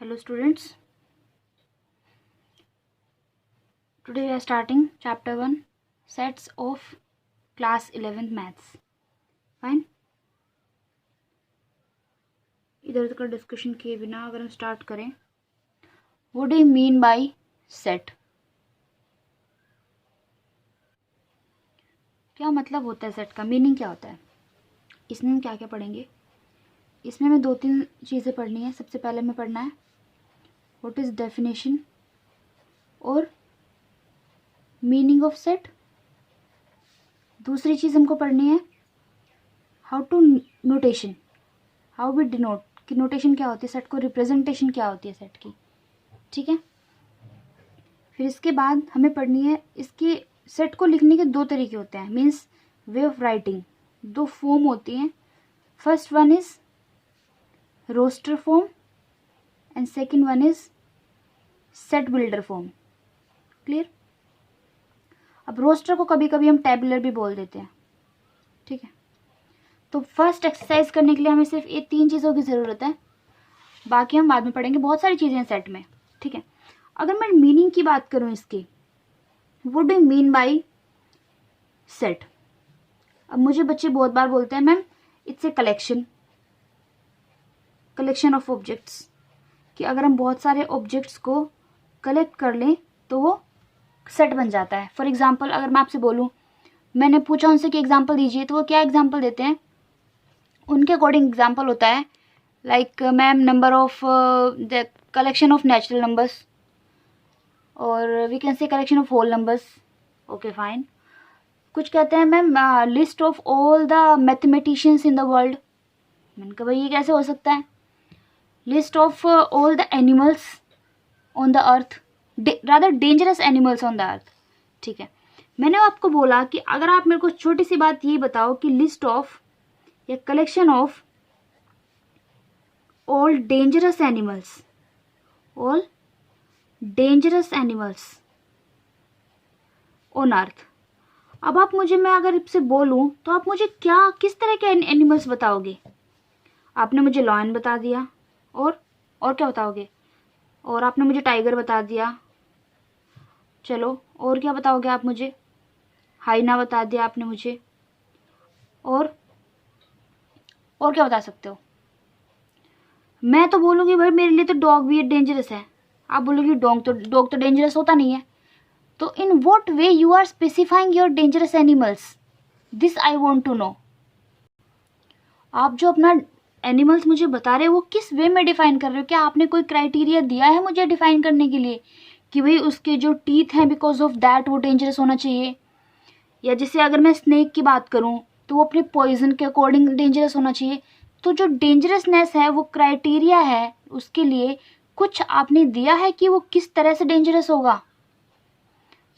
Hello students, today we are starting chapter 1 sets of class 11th maths. Fine. इधर उधर का discussion किए बिना अगर हम स्टार्ट करें, what do you mean by set? क्या मतलब होता है सेट का, मीनिंग क्या होता है? इसमें हम क्या क्या पढ़ेंगे? इसमें हमें 2-3 चीज़ें पढ़नी है। सबसे पहले हमें पढ़ना है what is definition और मीनिंग ऑफ सेट। दूसरी चीज़ हमको पढ़नी है how to notation, how we denote कि नोटेशन क्या होती है सेट को, रिप्रेजेंटेशन क्या होती है सेट की। ठीक है। फिर इसके बाद हमें पढ़नी है इसके सेट को लिखने के 2 तरीके होते हैं, means way of writing. 2 form होती हैं। First one is roster form and second one is set builder form. Clear? अब रोस्टर को कभी कभी हम टेबुलर भी बोल देते हैं। ठीक है। तो फर्स्ट एक्सरसाइज करने के लिए हमें सिर्फ ये 3 चीज़ों की ज़रूरत है, बाकी हम बाद में पढ़ेंगे। बहुत सारी चीज़ें हैं सेट में। ठीक है। अगर मैं मीनिंग की बात करूं इसकी, what do you mean by set? अब मुझे बच्चे बहुत बार बोलते हैं ma'am it's a collection of objects, कि अगर हम बहुत सारे ऑब्जेक्ट्स को कलेक्ट कर लें तो वो सेट बन जाता है। फॉर एग्जाम्पल अगर मैं आपसे बोलूँ, मैंने पूछा उनसे कि एग्जाम्पल दीजिए, तो वो क्या एग्जाम्पल देते हैं? उनके अकॉर्डिंग एग्जाम्पल होता है like ma'am number of the collection of natural numbers, और we can say collection of whole numbers. Okay fine. कुछ कहते हैं ma'am list of all the mathematicians in the world. मैंने कहा भाई ये कैसे हो सकता है? List of all the animals on the earth, rather dangerous animals on the earth. ठीक है। मैंने आपको बोला कि अगर आप मेरे को छोटी सी बात ये बताओ कि लिस्ट ऑफ या collection of all dangerous animals, all dangerous animals on earth. अब आप मुझे, मैं अगर इससे बोलूं तो आप मुझे क्या, किस तरह के एनिमल्स बताओगे? आपने मुझे लॉयन बता दिया, और क्या बताओगे? और आपने मुझे टाइगर बता दिया। चलो और क्या बताओगे आप मुझे? हाइना बता दिया आपने मुझे। और क्या बता सकते हो? मैं तो बोलूँगी भाई मेरे लिए तो डॉग भी डेंजरस है। आप बोलोगे डॉग तो डेंजरस होता नहीं है। तो in what way you are specifying your dangerous animals, this I want to know. आप जो अपना एनिमल्स मुझे बता रहे हो वो किस वे में डिफाइन कर रहे हो? क्या आपने कोई क्राइटेरिया दिया है मुझे डिफाइन करने के लिए कि भाई उसके जो टीथ हैं बिकॉज ऑफ दैट वो डेंजरस होना चाहिए? या जैसे अगर मैं स्नेक की बात करूं तो वो अपने पॉइजन के अकॉर्डिंग डेंजरस होना चाहिए। तो जो डेंजरसनेस है वो क्राइटेरिया है, उसके लिए कुछ आपने दिया है कि वो किस तरह से डेंजरस होगा?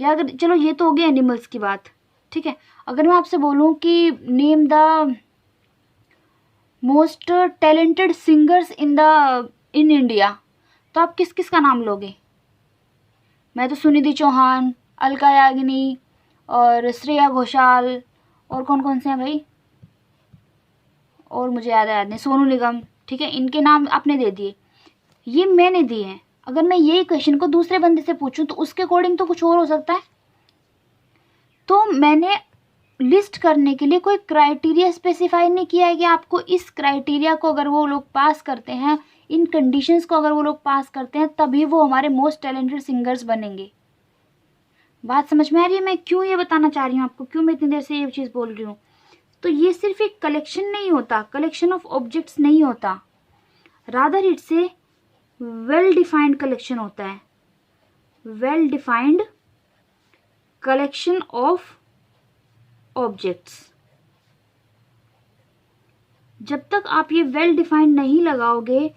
या अगर, चलो ये तो हो गई एनिमल्स की बात। ठीक है। अगर मैं आपसे बोलूं कि name the most talented singers in India, तो आप किस किस का नाम लोगे? मैं तो सुनिधि चौहान, अलका याग्निक और श्रेया घोषाल, और कौन कौन से हैं भाई, और मुझे याद नहीं, सोनू निगम। ठीक है। इनके नाम आपने दे दिए, ये मैंने दिए हैं। अगर मैं यही क्वेश्चन को दूसरे बंदे से पूछूं तो उसके अकॉर्डिंग तो कुछ और हो सकता है। तो मैंने लिस्ट करने के लिए कोई क्राइटेरिया स्पेसिफाई नहीं किया है कि आपको इस क्राइटेरिया को अगर वो लोग पास करते हैं, इन कंडीशंस को अगर वो लोग पास करते हैं, तभी वो हमारे मोस्ट टैलेंटेड सिंगर्स बनेंगे। बात समझ में आ रही है मैं क्यों ये बताना चाह रही हूँ आपको, क्यों मैं इतनी देर से ये चीज़ बोल रही हूँ? तो ये सिर्फ एक कलेक्शन नहीं होता, कलेक्शन ऑफ ऑब्जेक्ट्स नहीं होता, rather it's a well defined collection होता है, well defined collection of objects. जब तक आप ये वेल डिफाइंड नहीं लगाओगे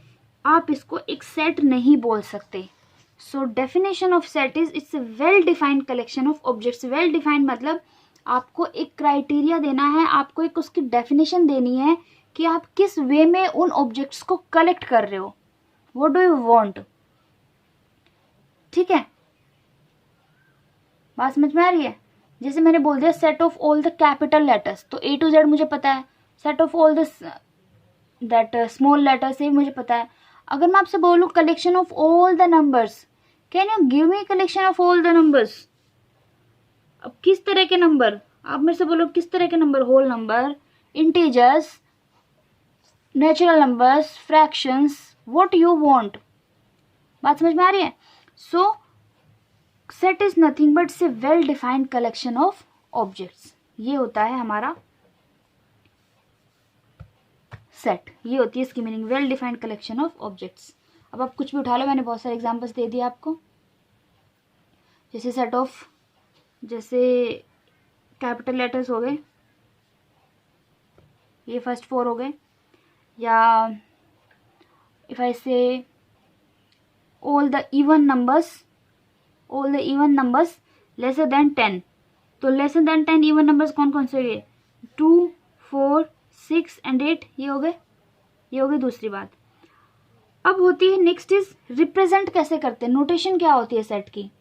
आप इसको एक सेट नहीं बोल सकते। So definition of set is it's a well defined collection of objects. Well defined मतलब आपको एक क्राइटेरिया देना है, आपको एक उसकी डेफिनेशन देनी है कि आप किस वे में उन ऑब्जेक्ट्स को कलेक्ट कर रहे हो, व्हाट डू यू वांट। ठीक है। बात समझ में आ रही है? जैसे मैंने बोल दिया set of all the capital letters, तो A to Z मुझे पता है। Set of all the that small letters ये मुझे पता है। अगर मैं आपसे बोलूँ collection of all the numbers, can you give me collection of all the numbers? अब किस तरह के नंबर, आप मेरे से बोलो किस तरह के नंबर? Whole number, integers, natural numbers, fractions, what you want. बात समझ में आ रही है? So set is nothing but say well defined collection of objects. ये होता है हमारा सेट, ये होती है इसकी meaning, well defined collection of objects. अब आप कुछ भी उठा लो, मैंने बहुत सारे एग्जांपल्स दे दिए आपको, जैसे सेट ऑफ, जैसे कैपिटल लेटर्स हो गए, ये फर्स्ट 4 हो गए, या इफ आई से all the even numbers lesser than 10, तो लेसर देन 10 इवन नंबर्स कौन कौन से हुए? 2, 4, 6 एंड 8, ये हो गई दूसरी बात। अब होती है नेक्स्ट इज रिप्रेजेंट कैसे करते हैं, नोटेशन क्या होती है सेट की?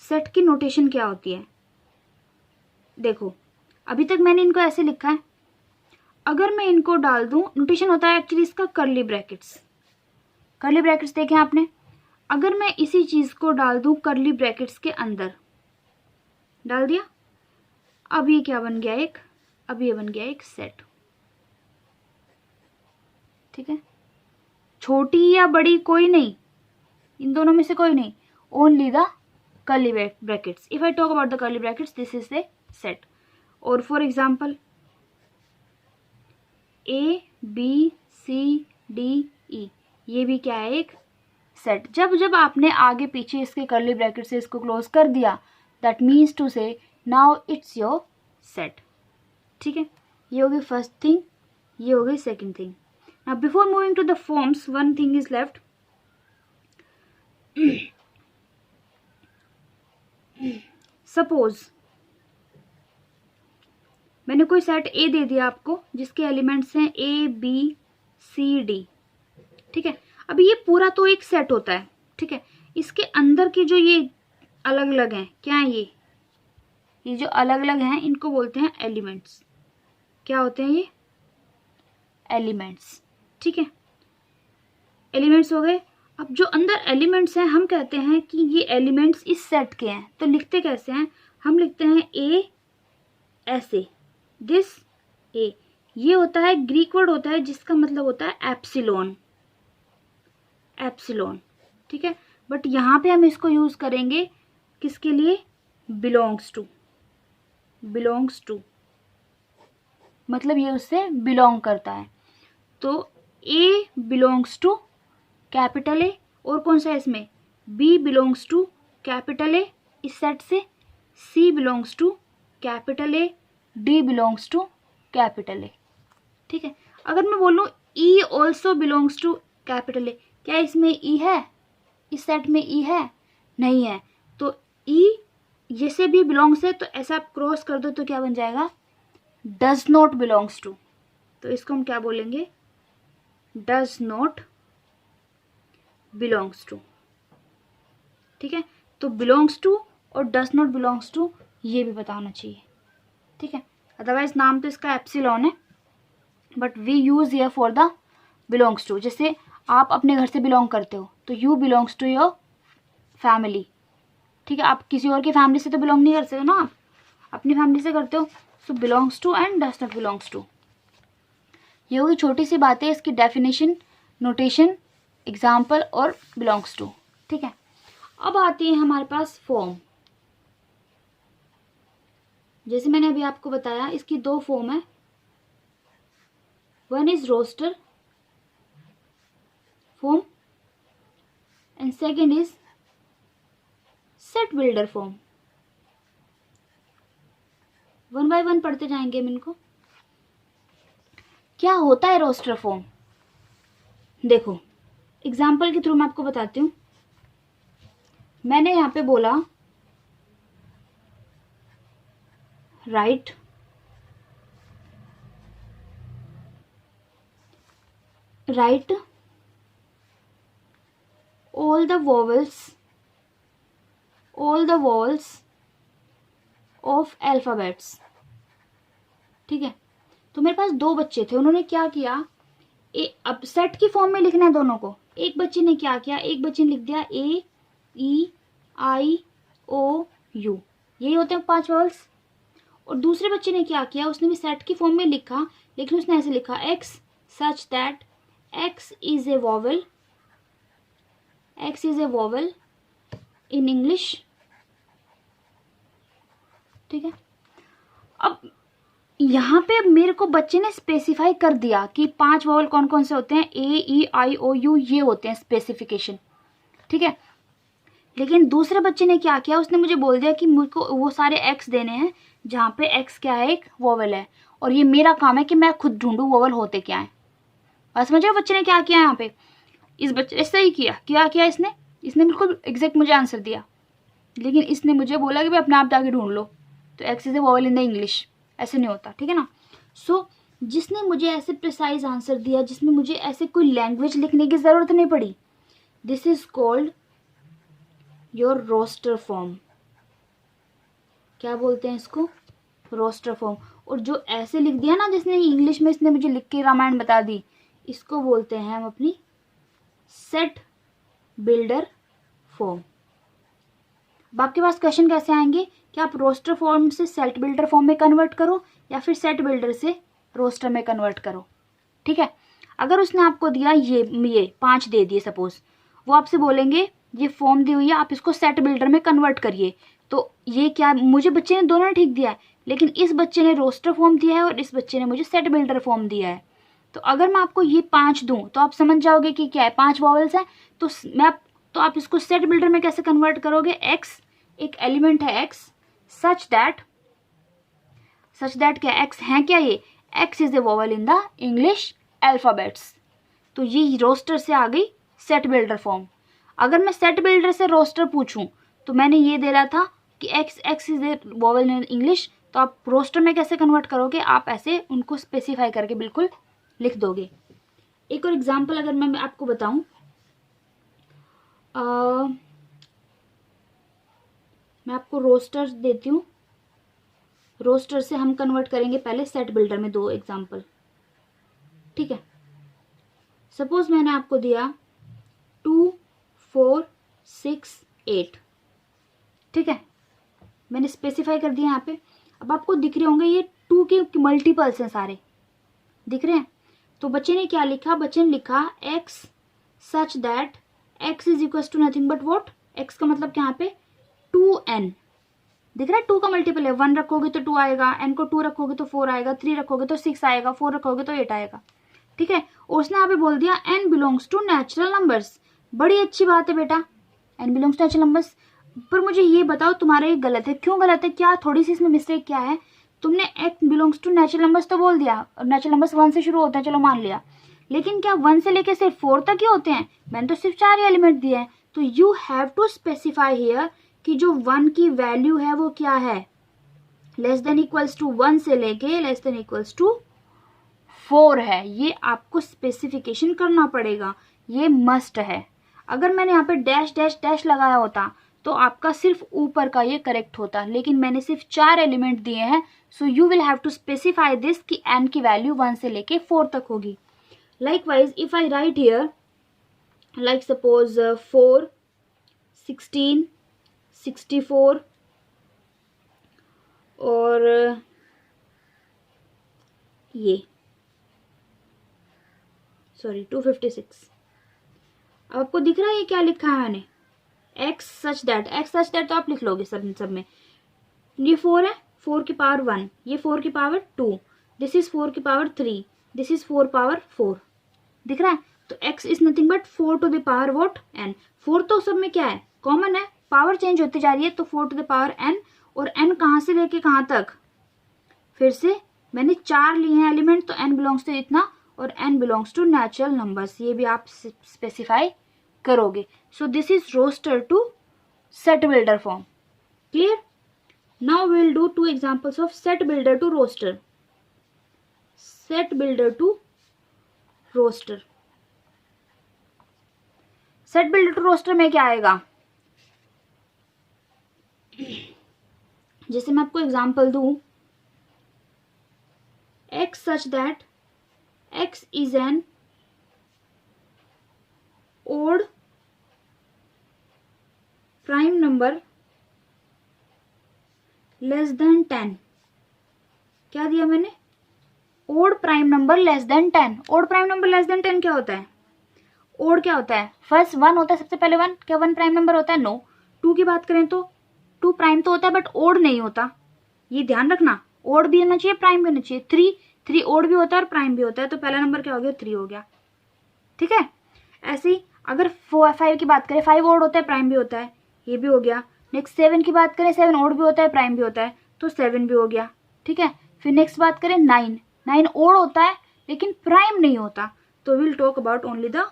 सेट की नोटेशन क्या होती है? देखो अभी तक मैंने इनको ऐसे लिखा है, अगर मैं इनको डाल दूं, नोटेशन होता है एक्चुअली इसका कर्ली ब्रैकेट्स। कर्ली ब्रैकेट्स देखे आपने? अगर मैं इसी चीज को डाल दूं कर्ली ब्रैकेट्स के अंदर, डाल दिया, अब ये क्या बन गया? अब ये बन गया एक सेट। ठीक है, छोटी या बड़ी कोई नहीं, इन दोनों में से कोई नहीं, only the curly brackets. If I talk about the curly brackets, this is a set. और फॉर एग्जाम्पल ABCDE, ये भी क्या है? एक सेट। जब आपने आगे पीछे इसके कर्ली ब्रैकेट से इसको क्लोज कर दिया, that means to say now it's your set. ठीक है, ये होगी फर्स्ट थिंग, ये हो गई second thing. Now before moving to the forms, one thing is left. Suppose मैंने कोई सेट ए दे दिया आपको, जिसके एलिमेंट्स हैं ABCD। ठीक है, अभी ये पूरा तो एक सेट होता है। ठीक है, इसके अंदर के जो ये अलग अलग हैं, क्या है ये जो अलग अलग हैं, इनको बोलते हैं एलिमेंट्स। क्या होते हैं ये? एलिमेंट्स। ठीक है, एलिमेंट्स हो गए। अब जो अंदर एलिमेंट्स हैं, हम कहते हैं कि ये एलिमेंट्स इस सेट के हैं, तो लिखते कैसे हैं? हम लिखते हैं A ऐसे, दिस A। ये होता है ग्रीक वर्ड होता है जिसका मतलब होता है एप्सिलॉन। ठीक है, बट यहाँ पे हम इसको यूज करेंगे किसके लिए? बिलोंग्स टू, मतलब ये उससे बिलोंग करता है। तो A belongs to capital A, और कौन सा है इसमें? B belongs to capital A इस सेट से, C belongs to capital A, D belongs to capital A। ठीक है, अगर मैं बोलूँ E also belongs to capital A, क्या इसमें E है? इस सेट में E है? नहीं है। तो E जैसे भी बिलोंग्स है, तो ऐसा आप क्रॉस कर दो तो क्या बन जाएगा? Does not belongs to. तो इसको हम क्या बोलेंगे? Does not belongs to. ठीक है, तो बिलोंग्स टू और डज नॉट बिलोंग्स टू ये भी बताना चाहिए। ठीक है, अदरवाइज नाम तो इसका एप्सिलॉन है, but we use here for the belongs to. जैसे आप अपने घर से बिलोंग करते हो, तो you belongs to your family. ठीक है, आप किसी और की फैमिली से तो बिलोंग नहीं कर सकते ना, आप अपनी फैमिली से करते हो। So belongs to and does not belongs to, ये होगी छोटी सी बातें, इसकी डेफिनेशन, नोटेशन, एग्जाम्पल और बिलोंग्स टू। ठीक है, अब आती है हमारे पास फॉर्म। जैसे मैंने अभी आपको बताया, इसकी 2 फॉर्म है। One is roster form and second is set builder form. One by one पढ़ते जाएंगे हम इनको। क्या होता है रोस्टर फॉर्म? देखो एग्जाम्पल के थ्रू मैं आपको बताती हूँ। मैंने यहाँ पे बोला right all the vowels of alphabets। ठीक है, तो मेरे पास 2 बच्चे थे, उन्होंने क्या किया, अब सेट की फॉर्म में लिखना है दोनों को। एक बच्चे ने क्या किया, एक बच्चे ने लिख दिया AEIOU, यही होते हैं 5 वॉवल्स। और दूसरे बच्चे ने क्या किया, उसने भी सेट की फॉर्म में लिखा, लेकिन उसने ऐसे लिखा X such that X is a vowel, X is a vowel in English। ठीक है, अब यहाँ पे मेरे को बच्चे ने स्पेसिफाई कर दिया कि 5 वॉवल कौन कौन से होते हैं, AEIOU, ये होते हैं स्पेसिफिकेशन। ठीक है, लेकिन दूसरे बच्चे ने क्या किया, उसने मुझे बोल दिया कि मुझको वो सारे एक्स देने हैं जहाँ पे एक्स क्या है, एक वॉवल है, और ये मेरा काम है कि मैं खुद ढूंढूं वॉवल होते क्या है। बस समझ रहे बच्चे ने क्या किया यहाँ पे, इस बच्चे ने सही किया, क्या किया इसने बिल्कुल एग्जैक्ट मुझे आंसर दिया, लेकिन इसने मुझे बोला कि भाई अपने आप जाके ढूंढ लो, तो x is A vowel in the English, ऐसे नहीं होता। ठीक है ना। सो जिसने मुझे ऐसे प्रिसाइज आंसर दिया, जिसमें मुझे ऐसे कोई लैंग्वेज लिखने की ज़रूरत नहीं पड़ी, this is called your roster form. क्या बोलते हैं इसको, रोस्टर फॉर्म। और जो ऐसे लिख दिया ना जिसने इंग्लिश में, इसने मुझे लिख के रामायण बता दी, इसको बोलते हैं हम अपनी सेट बिल्डर फॉर्म। अब आपके पास क्वेश्चन कैसे आएंगे कि आप रोस्टर फॉर्म से सेट बिल्डर फॉर्म में कन्वर्ट करो या फिर सेट बिल्डर से रोस्टर में कन्वर्ट करो। ठीक है, अगर उसने आपको दिया ये 5 दे दिए सपोज, वो आपसे बोलेंगे ये फॉर्म दी हुई है, आप इसको सेट बिल्डर में कन्वर्ट करिए। तो ये क्या, मुझे बच्चे ने दोनों ठीक दिया है, लेकिन इस बच्चे ने रोस्टर फॉर्म दिया है और इस बच्चे ने मुझे सेट बिल्डर फॉर्म दिया है। तो अगर मैं आपको ये 5 दूं तो आप समझ जाओगे कि क्या है, 5 वॉवल्स हैं। तो आप इसको सेट बिल्डर में कैसे कन्वर्ट करोगे, एक्स एक एलिमेंट है एक्स, सच दैट क्या एक्स है, क्या ये x is A vowel in the English alphabets. तो ये रोस्टर से आ गई सेट बिल्डर फॉर्म। अगर मैं सेट बिल्डर से रोस्टर पूछूं तो मैंने ये दे रहा था कि x is A vowel in English, तो आप रोस्टर में कैसे कन्वर्ट करोगे, आप ऐसे उनको स्पेसिफाई करके बिल्कुल लिख दोगे। एक और एग्जांपल अगर मैं आपको बताऊं, मैं आपको रोस्टर देती हूँ, रोस्टर से हम कन्वर्ट करेंगे पहले सेट बिल्डर में 2 एग्जांपल। ठीक है, सपोज मैंने आपको दिया 2 4 6 8। ठीक है, मैंने स्पेसिफाई कर दिया यहाँ पे। अब आपको दिख रहे होंगे ये 2 के मल्टीपल्स हैं, सारे दिख रहे हैं। तो बच्चे ने क्या लिखा, बच्चे ने लिखा x such that x is equal to nothing but what, x का मतलब क्या यहाँ पे 2n, दिख रहा है 2 का मल्टीपल है, 1 रखोगे तो 2 आएगा, n को 2 रखोगे तो 4 आएगा, 3 रखोगे तो 6 आएगा, 4 रखोगे तो 8 आएगा। ठीक है, और उसने यहाँ पे बोल दिया n belongs to natural numbers. बड़ी अच्छी बात है बेटा, n belongs to natural numbers. पर मुझे ये बताओ तुम्हारा ये गलत है, क्यों गलत है, क्या थोड़ी सी इसमें मिस्टेक क्या है। तुमने x belongs to natural numbers तो बोल दिया, और नेचुरल नंबर्स 1 से शुरू होते हैं, चलो मान लिया, लेकिन क्या 1 से लेके सिर्फ 4 तक ही होते हैं, मैंने तो सिर्फ 4 एलिमेंट दिए हैं। तो you have to specify here कि जो 1 की वैल्यू है वो क्या है, लेस देन इक्वल्स टू 1 से लेके लेस देन इक्वल्स टू 4 है। ये आपको स्पेसिफिकेशन करना पड़ेगा, ये मस्ट है। अगर मैंने यहाँ पे डैश डैश डैश लगाया होता तो आपका सिर्फ ऊपर का ये करेक्ट होता, लेकिन मैंने सिर्फ 4 एलिमेंट दिए हैं। So you will have to specify this कि n की वैल्यू 1 से लेके 4 तक होगी। Likewise, if I write here, like suppose 4, 16, 64 और ये 256। अब आपको दिख रहा है ये क्या लिखा है मैंने, x सच दैट तो आप लिख लोगे सब में। ये 4 है, 4 की पावर 1, ये 4 की पावर 2, दिस इज 4 की पावर 3, दिस इज 4 पावर 4, दिख रहा है। तो x is nothing but 4 to the power what n। 4 तो सब में क्या है, कॉमन है, पावर चेंज होती जा रही है, तो 4 टू द पावर n, और n कहाँ से लेके कहाँ तक, फिर से मैंने 4 लिए हैं एलिमेंट, तो n बिलोंग्स टू इतना और n belongs to natural numbers, ये भी आप स्पेसिफाई करोगे। So this is roster to set builder form, clear. Now we will do 2 examples of set builder to roster. Set builder to roster, set builder to roster में क्या आएगा, जैसे मैं आपको एग्जांपल दूं, x such that x is an odd prime number less than 10। क्या दिया मैंने? Odd prime number less than 10। Odd prime number less than 10 क्या होता है? ओड क्या होता है? फर्स्ट 1 होता है, सबसे पहले 1। क्या 1 प्राइम नंबर होता है? नो। 2 की बात करें तो 2 प्राइम तो होता है बट ओड नहीं होता, ये ध्यान रखना। ओड भी होना चाहिए, प्राइम भी होना चाहिए। 3 ओड भी होता है और प्राइम भी होता है, तो पहला नंबर क्या हो गया? 3 हो गया। ठीक है। ऐसे ही अगर 5 की बात करें, 5 ओड होता है, प्राइम भी होता है, ये भी हो गया। नेक्स्ट 7 की बात करें, 7 ओड भी होता है, प्राइम भी होता है, तो 7 भी हो गया। ठीक है। फिर नेक्स्ट बात करें 9 ओड होता है लेकिन प्राइम नहीं होता, तो will talk about only the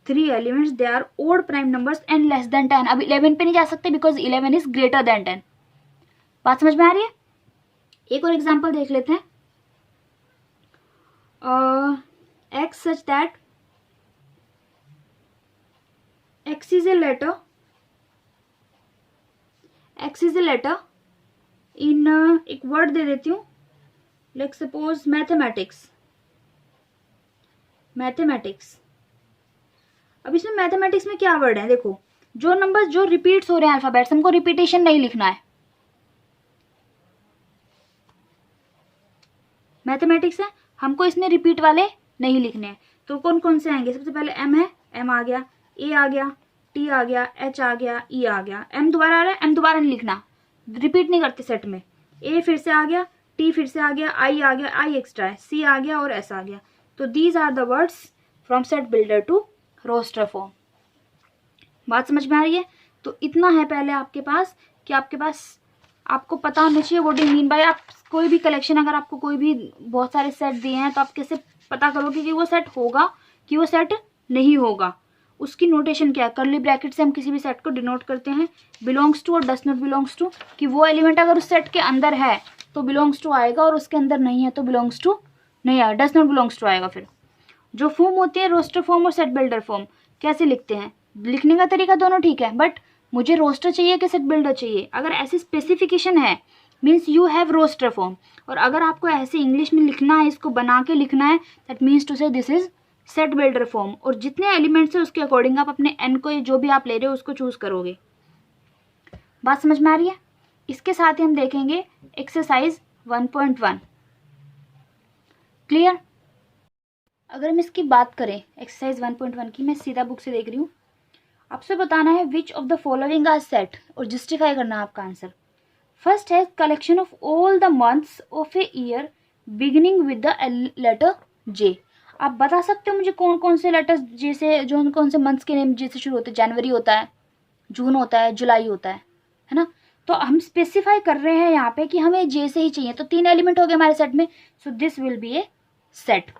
3 elements, they are odd prime numbers and less than 10। अब 11 पे नहीं जा सकते बिकॉज 11 इज ग्रेटर देन 10। बात समझ में आ रही है? एक और एग्जाम्पल देख लेते हैं। X such that x is a letter in, एक वर्ड दे देती हूँ, लाइक सपोज मैथमेटिक्स। अब इसमें मैथमेटिक्स में क्या वर्ड है? देखो, जो नंबर्स जो रिपीट्स हो रहे हैं अल्फाबेट्स, हमको रिपीटेशन नहीं लिखना है। मैथमेटिक्स है, हमको इसमें रिपीट वाले नहीं लिखने हैं। तो कौन कौन से आएंगे? सबसे पहले एम है, एम आ गया, ए आ गया, टी आ गया, एच आ गया, ई आ गया। एम दोबारा आ रहा है, एम दोबारा नहीं लिखना, रिपीट नहीं करते सेट में। ए फिर से आ गया, टी फिर से आ गया, आई आ गया, आई एक्स्ट्रा है, सी आ गया और एस आ गया। तो these are the words from set builder to roster form. बात समझ में आ रही है? तो इतना है पहले आपके पास कि आपको पता होना चाहिए व्हाट डू मीन बाय। आप कोई भी कलेक्शन, अगर आपको कोई भी बहुत सारे सेट दिए हैं तो आप कैसे पता करोगे कि वो सेट होगा कि वो सेट नहीं होगा? उसकी नोटेशन क्या है? कर्ली ब्रैकेट से हम किसी भी सेट को डिनोट करते हैं, बिलोंग्स टू और डस नॉट बिलोंग्स टू, कि वो एलिमेंट अगर उस सेट के अंदर है तो बिलोंग्स टू आएगा और उसके अंदर नहीं है तो बिलोंग्स टू नहीं आएगा, डस नॉट बिलोंग्स टू आएगा। फिर जो फॉर्म होती है रोस्टर फॉर्म और सेट बिल्डर फॉर्म, कैसे लिखते हैं? लिखने का तरीका दोनों ठीक है, बट मुझे रोस्टर चाहिए कि सेट बिल्डर चाहिए? अगर ऐसी स्पेसिफिकेशन है means you have roster form, और अगर आपको ऐसे इंग्लिश में लिखना है, इसको बना के लिखना है, दैट मीन्स टू से this is set builder form. और जितने एलिमेंट्स है उसके अकॉर्डिंग आप अपने एन को, जो भी आप ले रहे हो उसको चूज करोगे। बात समझ में आ रही है? इसके साथ ही हम देखेंगे एक्सरसाइज 1.1। क्लियर? अगर हम इसकी बात करें एक्सरसाइज 1.1 की, मैं सीधा बुक से देख रही हूँ। आपसे बताना है which of the following are set, और जस्टिफाई करना है आपका आंसर। फर्स्ट है collection of all the months of a year beginning with the letter J. आप बता सकते हो मुझे कौन कौन से लेटर्स जे से, जो कौन से मंथ्स के नेम जे से शुरू होते हैं? जनवरी होता है, जून होता है, जुलाई होता है ना? तो हम स्पेसिफाई कर रहे हैं यहाँ पे कि हमें जे से ही चाहिए, तो 3 एलिमेंट हो गए हमारे सेट में, so this will be a set.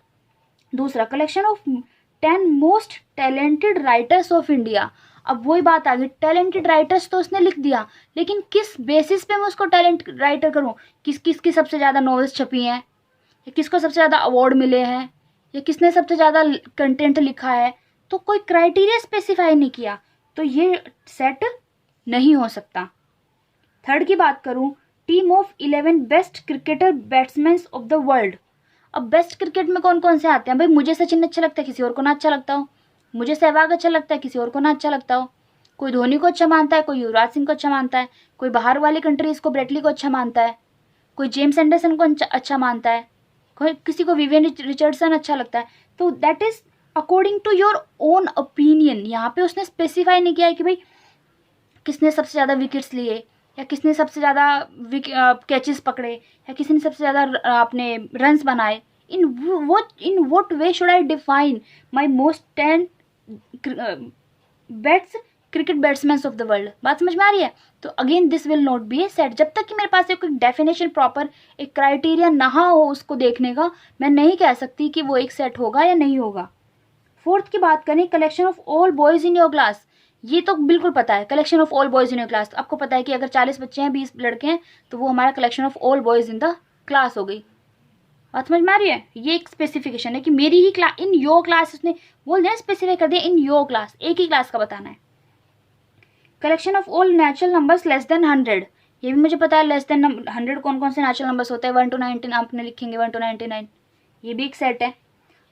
दूसरा, collection of 10 most talented writers of India. अब वही बात आ गई, टैलेंटेड राइटर्स तो उसने लिख दिया, लेकिन किस बेसिस पे मैं उसको टैलेंट राइटर करूं? किसकी सबसे ज़्यादा नॉवेल्स छपी हैं, या किसको सबसे ज़्यादा अवार्ड मिले हैं, या किसने सबसे ज़्यादा कंटेंट लिखा है? तो कोई क्राइटेरिया स्पेसिफाई नहीं किया, तो ये सेट नहीं हो सकता। थर्ड की बात करूं, team of 11 best cricketer batsman of the world. अब बेस्ट क्रिकेट में कौन कौन से आते हैं? भाई मुझे सचिन अच्छा लगता है, किसी और को ना अच्छा लगता हो। मुझे सहवाग अच्छा लगता है, किसी और को ना अच्छा लगता हो। कोई धोनी को अच्छा मानता है, कोई युवराज सिंह को अच्छा मानता है, कोई बाहर वाली कंट्रीज को ब्रेटली को अच्छा मानता है, कोई जेम्स एंडरसन को अच्छा मानता है, कोई किसी को विवियन रिचर्डसन अच्छा लगता है। तो that is according to your own opinion. यहाँ पे उसने स्पेसिफाई नहीं किया है कि भाई किसने सबसे ज़्यादा विकेट्स लिए, या किसने सबसे ज़्यादा कैचेस पकड़े, या किसी ने सबसे ज़्यादा अपने रन्स बनाए। In what way should I define my most 10 cricket batsman of the world? बात समझ में आ रही है? तो again this will not be a set. जब तक कि मेरे पास एक डेफिनेशन प्रॉपर, एक क्राइटेरिया ना हो उसको देखने का, मैं नहीं कह सकती कि वो एक सेट होगा या नहीं होगा। फोर्थ की बात करें, collection of all boys in your class. ये तो बिल्कुल पता है, collection of all boys in your class. आपको पता है कि अगर 40 बच्चे हैं, 20 लड़के हैं, तो वो हमारा collection of all boys in the class हो गई। बात समझ में आ रही है? ये एक स्पेसिफिकेशन है कि मेरी ही क्लास, इन योर क्लास, उसने बोल दिया स्पेसिफाई कर दिया, इन योर क्लास, एक ही क्लास का बताना है। Collection of all natural numbers less then 100। ये भी मुझे पता है, लेस देन 100 कौन कौन से नेचुरल नंबर्स होते हैं? 1 to 19 आपने लिखेंगे, 1 to 99, ये भी एक सेट है।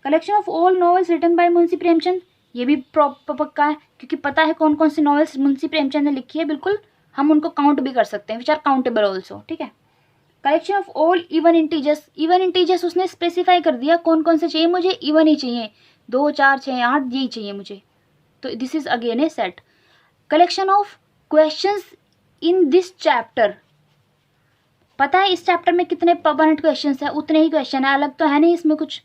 Collection of all novels written by Munshi Premchand, ये भी पक्का है क्योंकि पता है कौन कौन सी नॉवेल्स मुंशी प्रेमचंद ने लिखी है, बिल्कुल हम उनको काउंट भी कर सकते हैं, विच आर काउंटेबल ऑल्सो, ठीक है। Collection of all even integers, even integers उसने स्पेसिफाई कर दिया कौन कौन से चाहिए, मुझे इवन ही चाहिए, 2 4 6 8 यही चाहिए मुझे, तो this is again A set. Collection of questions in this chapter, पता है इस चैप्टर में कितने परमानेंट क्वेश्चंस है, उतने ही क्वेश्चन है, अलग तो है नहीं इसमें कुछ,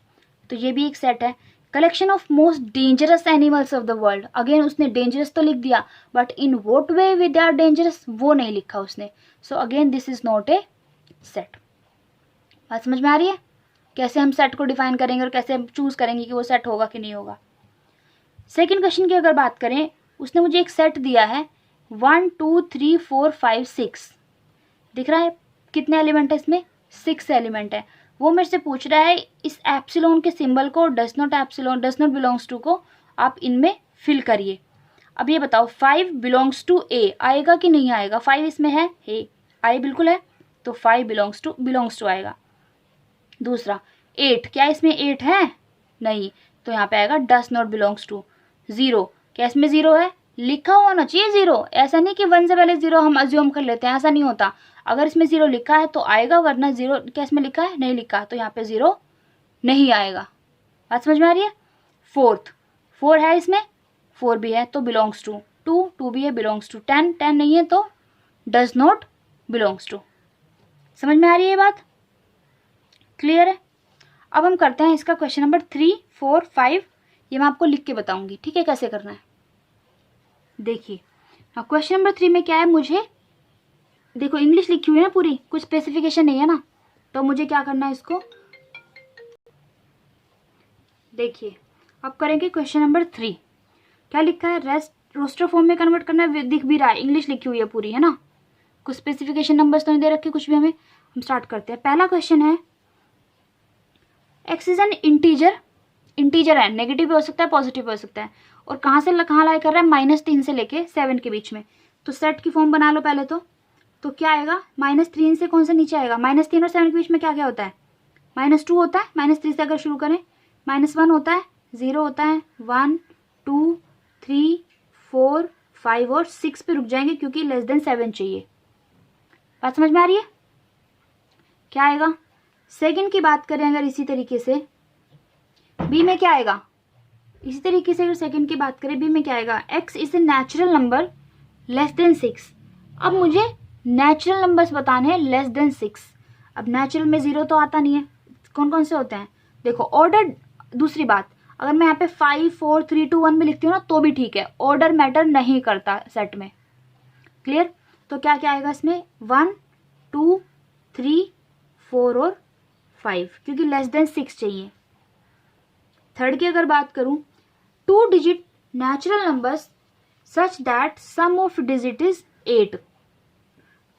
तो ये भी एक सेट है। Collection of most dangerous animals of the world, again उसने डेंजरस तो लिख दिया but in what way way they are dangerous वो नहीं लिखा उसने, so again this is not a set. बात समझ में आ रही है कैसे हम सेट को डिफाइन करेंगे और कैसे हम चूज करेंगे कि वो सेट होगा कि नहीं होगा। सेकेंड क्वेश्चन की अगर बात करें, उसने मुझे एक सेट दिया है 1 2 3 4 5 6, दिख रहा है कितने एलिमेंट है इसमें, 6 एलिमेंट है। वो मेरे से पूछ रहा है इस एप्सिलॉन के सिंबल को डज नॉट बिलोंग्स टू को आप इनमें फिल करिए। अब ये बताओ 5 बिलोंग्स टू ए आएगा कि नहीं आएगा, 5 इसमें है, आई बिल्कुल है, तो 5 बिलोंग्स टू आएगा। दूसरा 8, क्या इसमें 8 है, नहीं, तो यहाँ पे आएगा डज नॉट बिलोंग्स टू। 0, क्या इसमें 0 है, लिखा हुआ होना चाहिए 0, ऐसा नहीं कि 1 से पहले 0 हम अज्यूम कर लेते हैं, ऐसा नहीं होता। अगर इसमें 0 लिखा है तो आएगा, वरना 0 क्या इसमें लिखा है, नहीं लिखा, तो यहाँ पे 0 नहीं आएगा। बात समझ में आ रही है। 4 है इसमें, 4 भी है तो बिलोंग्स टू, 2 भी है बिलोंग्स टू, 10 नहीं है तो डज नॉट बिलोंग्स टू। समझ में आ रही है ये बात, क्लियर है। अब हम करते हैं इसका क्वेश्चन नंबर 3 4 5, ये मैं आपको लिख के बताऊंगी, ठीक है कैसे करना है। देखिए क्वेश्चन नंबर 3 में क्या है, मुझे देखो इंग्लिश लिखी हुई है ना पूरी, कुछ स्पेसिफिकेशन नहीं है ना, तो मुझे क्या करना है इसको, देखिए अब करेंगे क्वेश्चन नंबर 3। क्या लिखा है, रोस्टर फॉर्म में कन्वर्ट करना है, दिख भी रहा है इंग्लिश लिखी हुई है पूरी, है ना, कुछ स्पेसिफिकेशन नंबर्स तो नहीं दे रखे कुछ भी हमें। हम स्टार्ट करते हैं। पहला क्वेश्चन है, एक्स इज एन इंटीजर है, नेगेटिव भी हो सकता है पॉजिटिव भी हो सकता है, और कहाँ से कहाँ लाई कर रहा है, -3 से लेके 7 के बीच में, तो सेट की फॉर्म बना लो पहले तो क्या आएगा, -3 से कौन सा नीचे आएगा, -3 और 7 के बीच में क्या क्या होता है, -2 होता है, -3 से अगर शुरू करें, -1 होता है, 0 होता है, 1 2 3 4 5 और 6 पे रुक जाएंगे क्योंकि <7 चाहिए। बात समझ में आ रही है, क्या आएगा। सेकंड की बात करें अगर इसी तरीके से, बी में क्या आएगा, इसी तरीके से अगर सेकंड की बात करें, बी में क्या आएगा, x is a natural number <6। अब मुझे नेचुरल नंबर्स बताने हैं <6। अब नेचुरल में 0 तो आता नहीं है, कौन कौन से होते हैं, देखो ऑर्डर। दूसरी बात, अगर मैं यहाँ पे 5 4 3 2 1 में लिखती हूँ ना तो भी ठीक है, ऑर्डर मैटर नहीं करता सेट में, क्लियर। तो क्या क्या आएगा इसमें, 1 2 3 4 और 5, क्योंकि <6 चाहिए। थर्ड की अगर बात करूं, 2 digit natural numbers such that sum of digit is 8।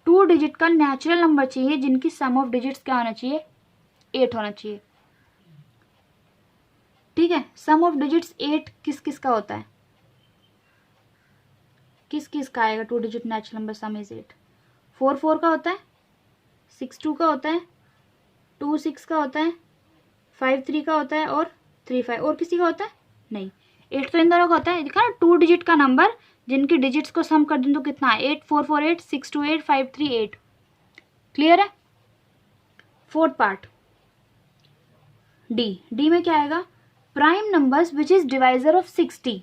2 digit का नेचुरल नंबर चाहिए जिनकी सम ऑफ डिजिट्स क्या होना चाहिए, 8 होना चाहिए, ठीक है। सम ऑफ डिजिट्स 8 किस किस का होता है, किस किस का आएगा, 2 digit natural number some is 8, 4 4 का होता है, 6 2 का होता है, 2 6 का होता है, 5 3 का होता है और 3 5, और किसी का होता है नहीं, 8 तो इन दोनों का होता है। देखा ना, 2 डिजिट का नंबर जिनकी डिजिट्स को सम कर दें तो कितना है, 8 4 4 8 6 2 8 5 3 8, क्लियर है। फोर्थ पार्ट डी में क्या आएगा, prime numbers which is divisor of 60।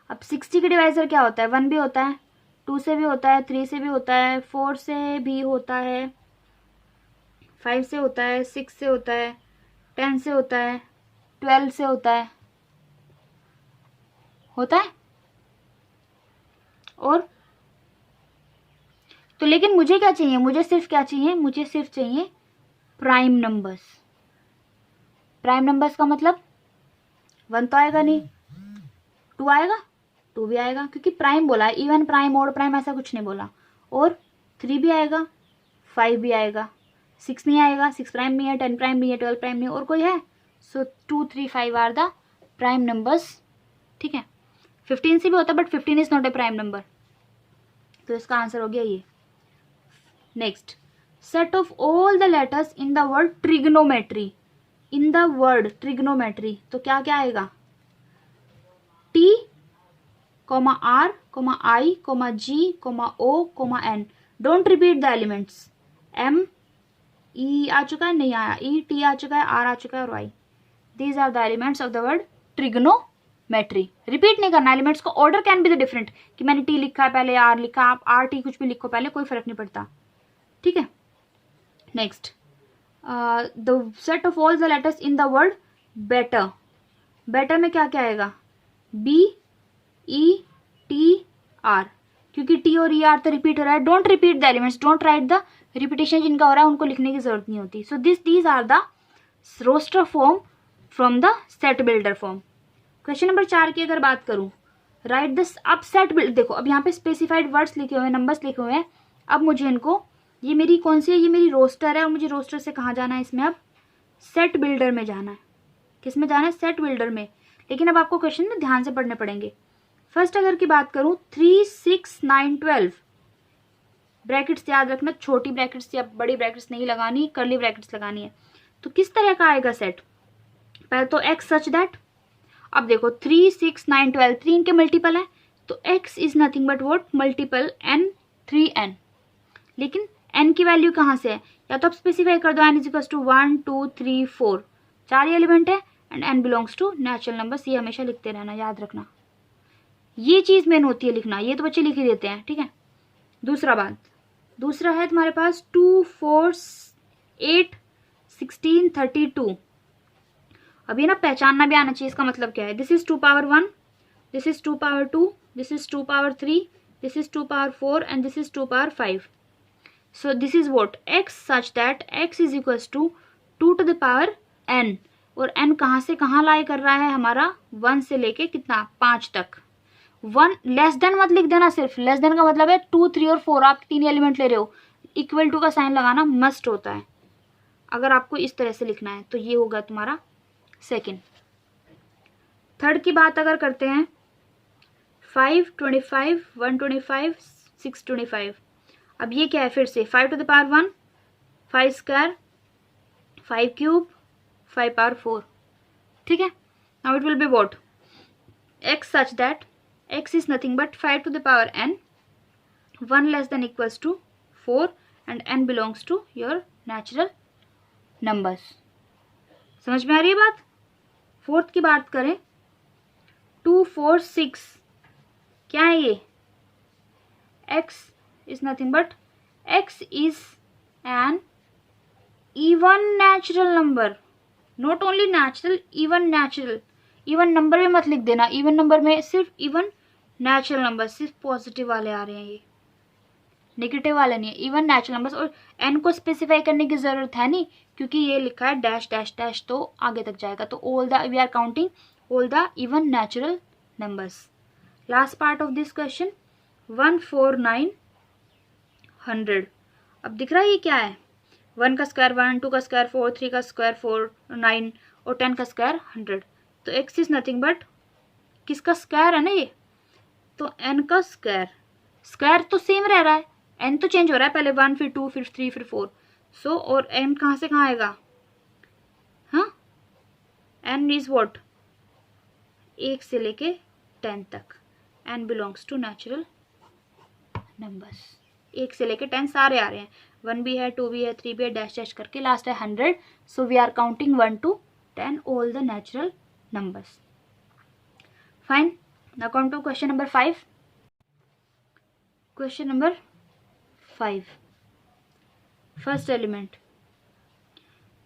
अब 60 के डिवाइजर क्या होता है, 1 भी होता है, 2 से भी होता है, 3 से भी होता है, 4 से भी होता है, 5 से होता है, 6 से होता है, 10 से होता है, 12 से होता है और तो लेकिन मुझे क्या चाहिए, मुझे सिर्फ क्या चाहिए, मुझे सिर्फ चाहिए प्राइम नंबर्स। प्राइम नंबर्स का मतलब 1 तो आएगा नहीं, 2 आएगा, 2 भी आएगा क्योंकि प्राइम बोला है, इवन प्राइम ऑड प्राइम ऐसा कुछ नहीं बोला, और 3 भी आएगा, 5 भी आएगा, 6 नहीं आएगा, 6 प्राइम नहीं है, 10 प्राइम नहीं है, 12 प्राइम नहीं है, और कोई है, so 2 3 5 are the prime numbers, ठीक है। 15 से भी होता है but 15 is not a prime number, तो इसका आंसर हो गया ये। Next, set of all the letters in the word trigonometry, in the word trigonometry, तो क्या क्या आएगा, T comma R comma I comma G comma O comma N. Don't repeat the elements. M E आ चुका है, नहीं आया. E T आ चुका है, आर आ चुका है और Y. These are the elements of the word trigonometry. Repeat नहीं करना एलिमेंट्स को. Order can be the different, कि मैंने टी लिखा है पहले आर लिखा, आप आर टी कुछ भी लिखो पहले, कोई फर्क नहीं पड़ता. ठीक है. Next, the set of all the letters in the word better. Better में क्या क्या आएगा? बी ई टी आर, क्योंकि टी और ई आर तो रिपीट हो रहा है. Don't repeat the elements, don't write the repetition. जिनका हो रहा है उनको लिखने की जरूरत नहीं होती. So these are the roster form from the set builder form. Question number 4 की अगर बात करूं, राइट दिस अब सेट बिल्ड. देखो अब यहाँ पे स्पेसिफाइड वर्ड्स लिखे हुए हैं, नंबर्स लिखे हुए हैं. अब मुझे इनको, ये मेरी कौन सी है? ये मेरी रोस्टर है और मुझे रोस्टर से कहाँ जाना है? इसमें अब सेट बिल्डर में जाना है. किस में जाना है? सेट बिल्डर में. लेकिन अब आपको क्वेश्चन में ध्यान से पढ़ने पड़ेंगे. फर्स्ट अगर की बात करूं 3, 6, 9, 12 ब्रैकेट्स याद रखना, छोटी ब्रैकेट्स या बड़ी ब्रैकेट्स नहीं लगानी, कर्ली ब्रैकेट्स लगानी है. तो किस तरह का आएगा सेट? पहले तो एक्स सच दैट. अब देखो 3, 6, 9, 12 3 इनके मल्टीपल है, तो x is nothing but what? Multiple n 3n. लेकिन n की वैल्यू कहाँ से है? या तो आप स्पेसिफाई कर दो n इज इक्वल टू 1 2 3 4, 4 ही एलिमेंट है and n belongs to natural numbers. ये हमेशा लिखते रहना, याद रखना. ये चीज मेन होती है लिखना, ये तो बच्चे लिख ही देते हैं. ठीक है. दूसरा है तुम्हारे पास 2, 4, 8, 16, 32. अभी ना पहचानना भी आना चाहिए इसका मतलब क्या है. This is 2 power 1, this is 2 power 2, this is 2 power 3, this is 2 power 4 and this is 2 power 5. So this is what? x such that x is equals to 2 to the power n. और n कहाँ से कहाँ लाई कर रहा है हमारा? 1 से लेके कितना? 5 तक. 1 लेस देन मत लिख देना. सिर्फ लेस देन का मतलब है 2, 3 और 4, आप 3 एलिमेंट ले रहे हो. इक्वल टू का साइन लगाना मस्ट होता है अगर आपको इस तरह से लिखना है. तो ये होगा तुम्हारा सेकेंड. थर्ड की बात अगर करते हैं 5, 25, 125, 625. अब ये क्या है? फिर से 5 to the power 1, 5 square, 5 cube, 5 power 4. ठीक है. Now it will be what? x such that x is nothing but 5 to the power n, 1 less than equals to 4 and n belongs to your natural numbers. समझ में आ रही है बात? Fourth की बात करें 2, 4, 6 क्या है ये? x is nothing but x is an even natural number. Not only natural, even natural. Even number में मत लिख देना. इवन नंबर में सिर्फ इवन नेचुरल नंबर, सिर्फ पॉजिटिव वाले आ रहे हैं, ये नेगेटिव वाले नहीं है. Even natural numbers. और एन को स्पेसिफाई करने की जरूरत है नहीं, क्योंकि ये लिखा है डैश डैश डैश, तो आगे तक जाएगा. तो all the we are counting all the even natural numbers. Last part of this question 1, 4, 9, 100. अब दिख रहा है ये क्या है? 1 का स्क्वायर 1, 2 का स्क्वायर 4, 3 का स्क्वायर 4, 9 और 10 का स्क्वायर 100. तो x इज नथिंग बट किसका स्क्वायर है ना ये? तो n का स्क्वायर. स्क्वायर तो सेम रह रहा है, n तो चेंज हो रहा है. पहले 1 फिर 2 फिर 3 फिर 4. सो और n कहाँ से कहाँ आएगा? हाँ, n इज व्हाट? 1 से लेके 10 तक. n belongs to natural numbers. 1 से लेके 10 सारे आ रहे हैं. 1 भी है, 2 भी है, 3 भी है, डैश डैश करके लास्ट है 100. So we are counting 1 to 10 all the natural numbers. Fine. Now come to question number 5. Question number 5. First element.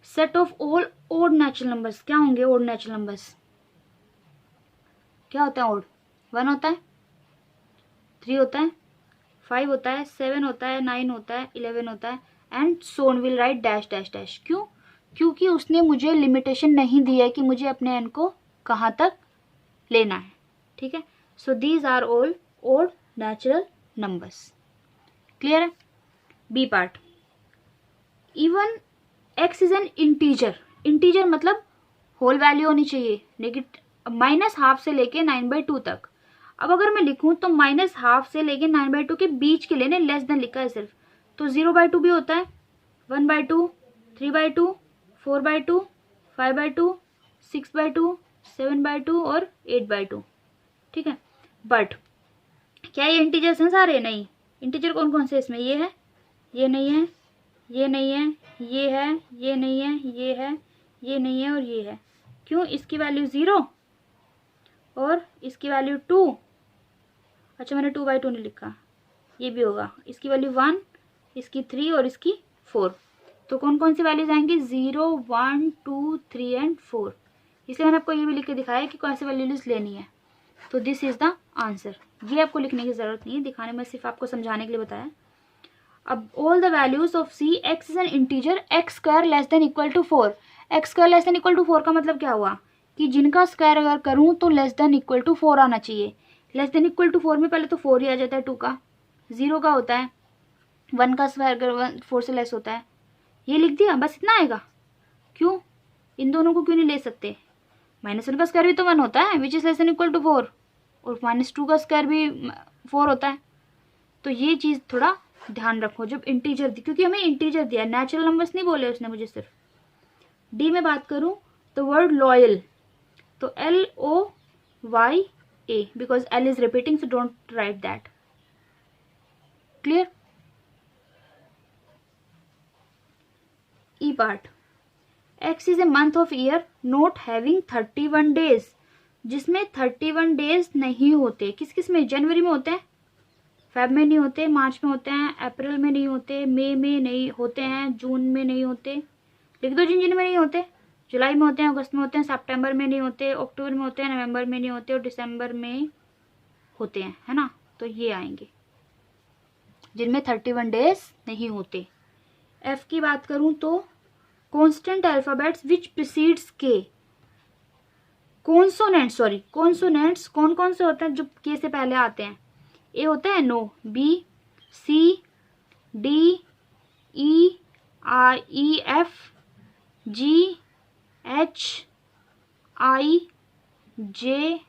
Set of all odd natural numbers. क्या होंगे odd natural numbers? क्या होता है odd? 1 होता है, 3 होता है, 5 होता है, 7 होता है, 9 होता है, 11 होता है and so on will write dash dash dash. क्यों? क्योंकि उसने मुझे लिमिटेशन नहीं दी है कि मुझे अपने n को कहाँ तक लेना है. ठीक है. So these are all odd natural numbers. Clear है? B part. Even x is an integer. Integer मतलब होल वैल्यू होनी चाहिए. नेगेटिव -12 से लेके 9/2 तक. अब अगर मैं लिखूं तो -12 से लेके 9/2 के बीच के लिए लेस देन लिखा है सिर्फ. तो 0/2 भी होता है, 1/2, 3/2, 4/2, 5/2, 6/2, 7/2 और 8/2. ठीक है। बट क्या ये इंटीजर्स हैं सारे? नहीं। इंटीजर कौन कौन से इसमें? ये है, ये नहीं है, ये नहीं है, ये है, ये नहीं है, ये है, ये नहीं है और ये है। क्यों? इसकी वैल्यू 0 और इसकी वैल्यू 2। अच्छा मैंने 2/2 नहीं लिखा, ये भी होगा। इसकी वैल्यू 1, इसकी 3 और इसकी 4। तो कौन कौन सी वैल्यूज आएंगी? 0, 1, 2, 3 एंड 4। इसलिए मैंने आपको ये भी लिख के दिखाया कि कौन सी वैल्यूज लेनी है। तो दिस इज द आंसर। ये आपको लिखने की जरूरत नहीं है, दिखाने में सिर्फ आपको समझाने के लिए बताया। अब all the values of C x is an integer x square less than equal to 4। X square less than equal to 4 का मतलब क्या हुआ कि जिनका स्क्वायर अगर करूँ तो लेस देन इक्वल टू 4 आना चाहिए। लेस देन इक्वल टू 4 में पहले तो 4 ही आ जाता है, 2 का, 0 का होता है, 1 का स्क्वायर अगर 4 से लेस होता है। ये लिख दिया, बस इतना आएगा। क्यों? इन दोनों को क्यों नहीं ले सकते? -1 का स्क्वायर भी तो 1 होता है which is less than equal to 4, और -2 का स्क्वायर भी 4 होता है। तो ये चीज़ थोड़ा ध्यान रखो जब इंटीजर दी, क्योंकि हमें इंटीजर दिया, नेचुरल नंबर्स नहीं बोले उसने मुझे सिर्फ। डी में बात करूं तो वर्ड लॉयल, तो LOYA, because L is repeating, so don't write that. Clear? E part, X is a month of year not having 31 days, जिसमें 31 डेज नहीं होते। किस किस में? जनवरी में होते हैं, फेब में नहीं होते, मार्च में होते हैं, अप्रैल में नहीं होते, मई में नहीं होते हैं, जून में नहीं होते, लिख दो जिन जिन में नहीं होते। जुलाई में होते हैं, अगस्त में होते हैं, सितंबर में नहीं होते, अक्टूबर में होते हैं, नवंबर में नहीं होते और दिसंबर में होते हैं, है ना। तो ये आएंगे जिनमें 31 डेज नहीं होते। एफ की बात करूं तो कॉन्स्टेंट अल्फाबेट्स विच प्रीसीड्स के, कॉन्सोनेंट्स कौन कौन से होते हैं जो के से पहले आते हैं? ए होता है नो, बी, सी, डी, ई, आई, ई, एफ, जी, एच, आई, जे।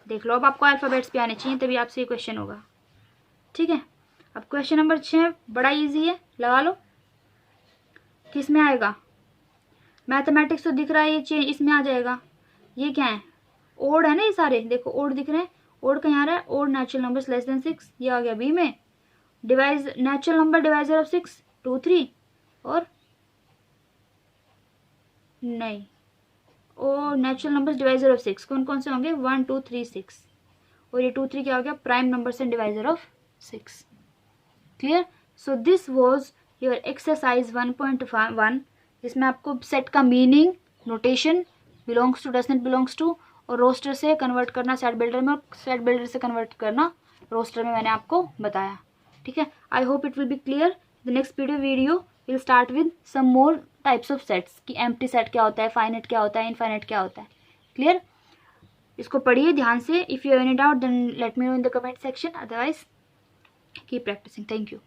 देख लो, अब आपको अल्फाबेट्स भी आने चाहिए तभी आपसे ये क्वेश्चन होगा। ठीक है, अब क्वेश्चन नंबर 6 बड़ा इजी है, लगा लो। किस में आएगा? मैथमेटिक्स तो दिख रहा है, ये इसमें आ जाएगा। ये क्या है? ओड है ना, ये सारे देखो ओड दिख रहे हैं। ओड कहीं आ रहा है? Odd natural numbers less than 6, ये आ गया बी में। Divides natural number divisor of 6 2 3 और नहीं, और नेचुरल नंबर्स डिवाइजर ऑफ 6 कौन कौन से होंगे? 1 2 3 6, और ये 2 3 क्या हो गया? Prime numbers and divisor of 6। Clear? So this was your exercise 1.1, जिसमें आपको सेट का meaning, notation, belongs to, does not belongs to, और रोस्टर से कन्वर्ट करना सेट बिल्डर में, और सेट बिल्डर से कन्वर्ट करना रोस्टर में मैंने आपको बताया। ठीक है, I hope it will be clear. The next video will start with some more types of sets, कि एम्प्टी सेट क्या होता है, फाइनाइट क्या होता है, इनफाइनाइट क्या होता है। क्लियर? इसको पढ़िए ध्यान से। If you have any doubt then let me know in the comment section, otherwise keep practicing. Thank you.